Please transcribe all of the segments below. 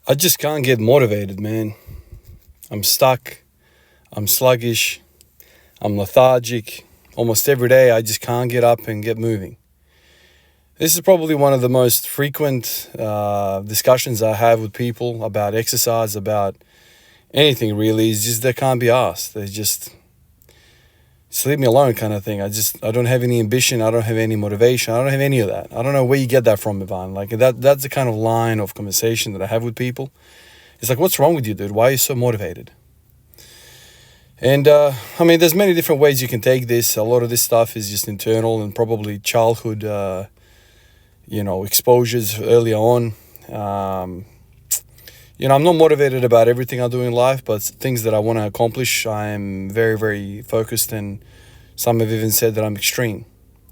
I just can't get motivated, man. I'm stuck. I'm sluggish. I'm lethargic. Almost every day, I just can't get up and get moving. This is probably one of the most frequent discussions I have with people about exercise, about anything really. Is just they can't be asked. They just leave me alone kind of thing. I don't have any ambition. I don't have any motivation. I don't have any of that. I don't know where you get that from, Ivan. Like that's the kind of line of conversation that I have with people. It's like, what's wrong with you, dude? Why are you so motivated? And there's many different ways you can take this. A lot of this stuff is just internal and probably childhood, exposures earlier on. I'm not motivated about everything I do in life, but things that I want to accomplish, I am very, very focused, and some have even said that I'm extreme,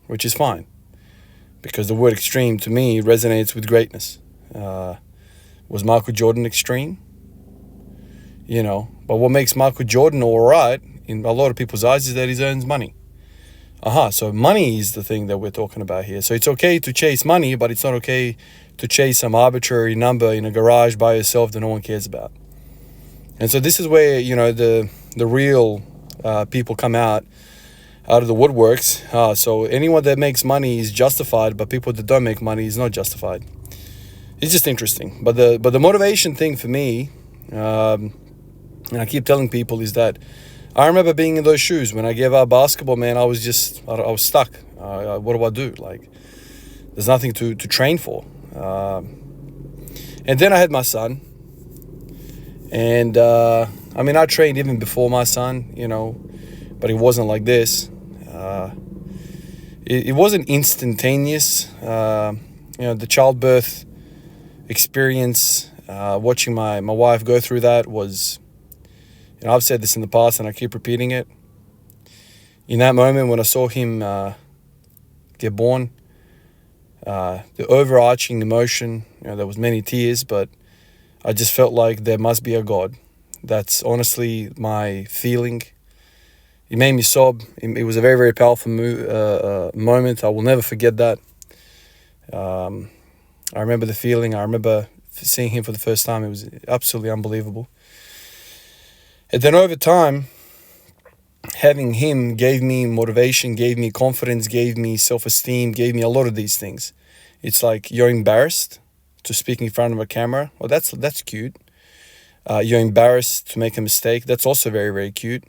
which is fine, because the word extreme to me resonates with greatness. Was Michael Jordan extreme? But what makes Michael Jordan all right in a lot of people's eyes is that he earns money. So money is the thing that we're talking about here. So it's okay to chase money, but it's not okay to chase some arbitrary number in a garage by yourself that no one cares about. And so this is where, the real people come out of the woodworks. So anyone that makes money is justified, but people that don't make money is not justified. It's just interesting. But the motivation thing for me, and I keep telling people, is that I remember being in those shoes when I gave up basketball, man. I was stuck. What do I do? Like, there's nothing to train for. And then I had my son. And, I trained even before my son, but it wasn't like this. It wasn't instantaneous. The childbirth experience, watching my wife go through that was... I've said this in the past and I keep repeating it. In that moment when I saw him get born, the overarching emotion, there was many tears, but I just felt like there must be a God. That's honestly my feeling. It made me sob. It was a very, very powerful moment. I will never forget that. I remember the feeling. I remember seeing him for the first time. It was absolutely unbelievable. And then over time, having him gave me motivation, gave me confidence, gave me self-esteem, gave me a lot of these things. It's like you're embarrassed to speak in front of a camera. Well, that's cute. You're embarrassed to make a mistake. That's also very, very cute.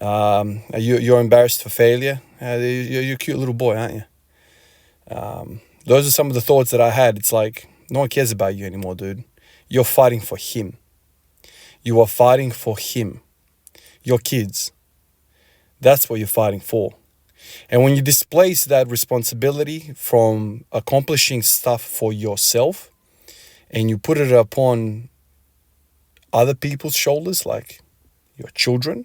You're embarrassed for failure. You're a cute little boy, aren't you? Those are some of the thoughts that I had. It's like, no one cares about you anymore, dude. You're fighting for him. You are fighting for him, your kids. That's what you're fighting for. And when you displace that responsibility from accomplishing stuff for yourself and you put it upon other people's shoulders, like your children,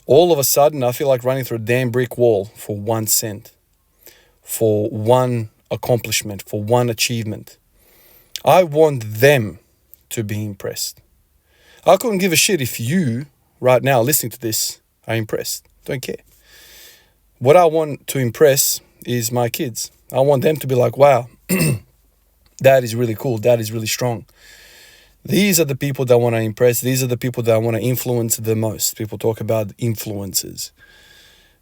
all of a sudden I feel like running through a damn brick wall for 1 cent, for one accomplishment, for one achievement. I want them to be impressed. I couldn't give a shit if you, right now, listening to this, are impressed. Don't care. What I want to impress is my kids. I want them to be like, wow, that is really cool. That is really strong. These are the people that I want to impress. These are the people that I want to influence the most. People talk about influences.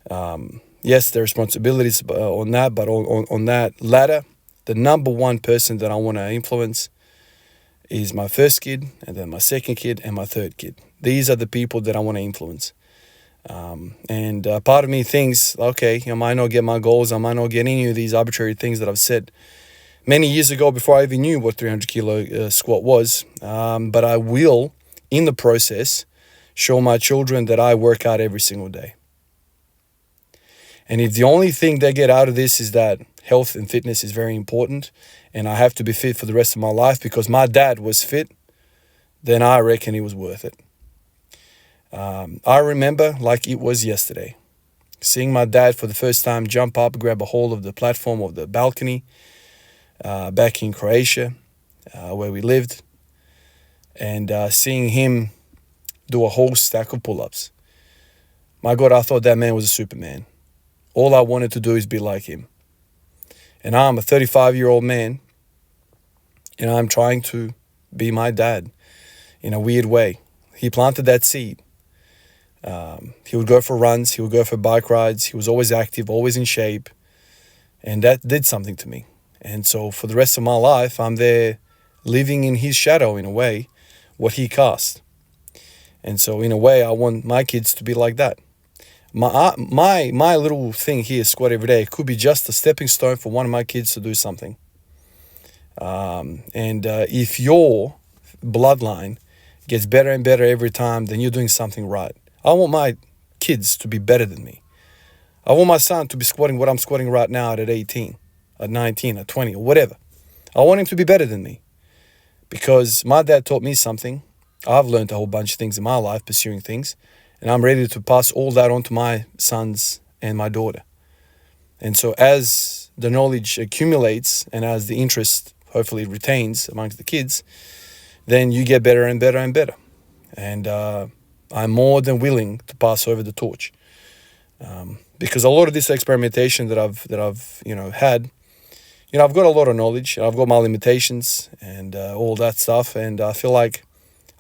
Yes, there are responsibilities on that, but on that ladder, the number one person that I want to influence is my first kid, and then my second kid, and my third kid. These are the people that I want to influence. And part of me thinks, okay, I might not get my goals. I might not get any of these arbitrary things that I've said many years ago before I even knew what 300 kilo squat was. But I will, in the process, show my children that I work out every single day. And if the only thing they get out of this is that health and fitness is very important, and I have to be fit for the rest of my life because my dad was fit, then I reckon it was worth it. I remember like it was yesterday, seeing my dad for the first time jump up, grab a hold of the platform of the balcony back in Croatia where we lived, and seeing him do a whole stack of pull-ups. My God, I thought that man was a superman. All I wanted to do is be like him. And I'm a 35-year-old man, and I'm trying to be my dad in a weird way. He planted that seed. He would go for runs. He would go for bike rides. He was always active, always in shape. And that did something to me. And so for the rest of my life, I'm there living in his shadow in a way, what he cast. And so in a way, I want my kids to be like that. My little thing here, squat every day, could be just a stepping stone for one of my kids to do something. If your bloodline gets better and better every time, then you're doing something right. I want my kids to be better than me. I want my son to be squatting what I'm squatting right now at 18, at 19, at 20, or whatever. I want him to be better than me because my dad taught me something. I've learned a whole bunch of things in my life, pursuing things, and I'm ready to pass all that on to my sons and my daughter. And so as the knowledge accumulates and as the interest hopefully retains amongst the kids, then you get better and better and better. And I'm more than willing to pass over the torch. Because a lot of this experimentation that I've had, I've got a lot of knowledge, and I've got my limitations and all that stuff, and I feel like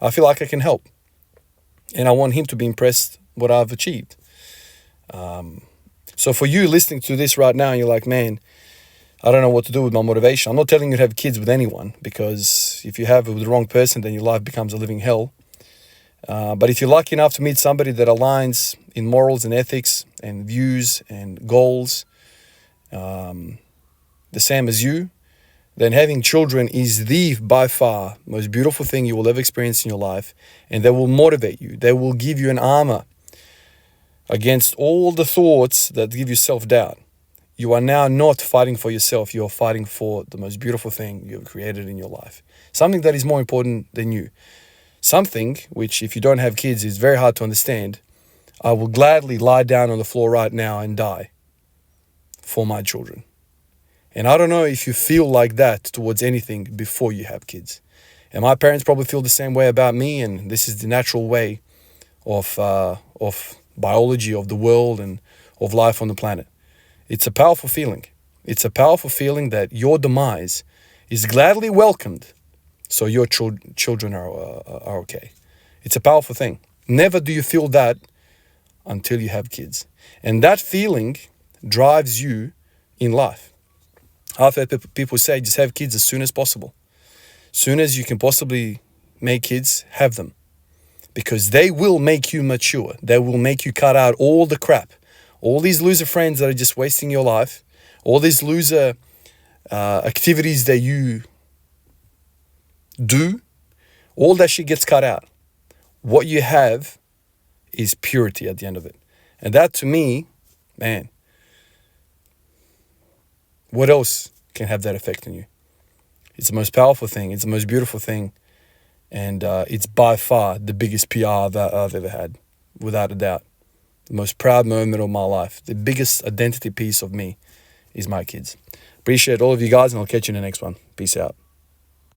I can help, and I want him to be impressed what I've achieved. So for you listening to this right now, and you're like, man, I don't know what to do with my motivation. I'm not telling you to have kids with anyone, because if you have it with the wrong person, then your life becomes a living hell. But if you're lucky enough to meet somebody that aligns in morals and ethics and views and goals the same as you, then having children is the, by far, most beautiful thing you will ever experience in your life. And they will motivate you. They will give you an armor against all the thoughts that give you self-doubt. You are now not fighting for yourself. You are fighting for the most beautiful thing you have created in your life. Something that is more important than you. Something which, if you don't have kids, is very hard to understand. I will gladly lie down on the floor right now and die for my children. And I don't know if you feel like that towards anything before you have kids. And my parents probably feel the same way about me, and this is the natural way of biology, of the world, and of life on the planet. It's a powerful feeling. It's a powerful feeling that your demise is gladly welcomed, so your children are okay. It's a powerful thing. Never do you feel that until you have kids. And that feeling drives you in life. I've heard people say, just have kids as soon as possible. Soon as you can possibly make kids, have them. Because they will make you mature. They will make you cut out all the crap. All these loser friends that are just wasting your life. All these loser activities that you do. All that shit gets cut out. What you have is purity at the end of it. And that, to me, man, what else can have that effect on you? It's the most powerful thing. It's the most beautiful thing. And it's by far the biggest PR that I've ever had, without a doubt. The most proud moment of my life. The biggest identity piece of me is my kids. Appreciate all of you guys, and I'll catch you in the next one. Peace out.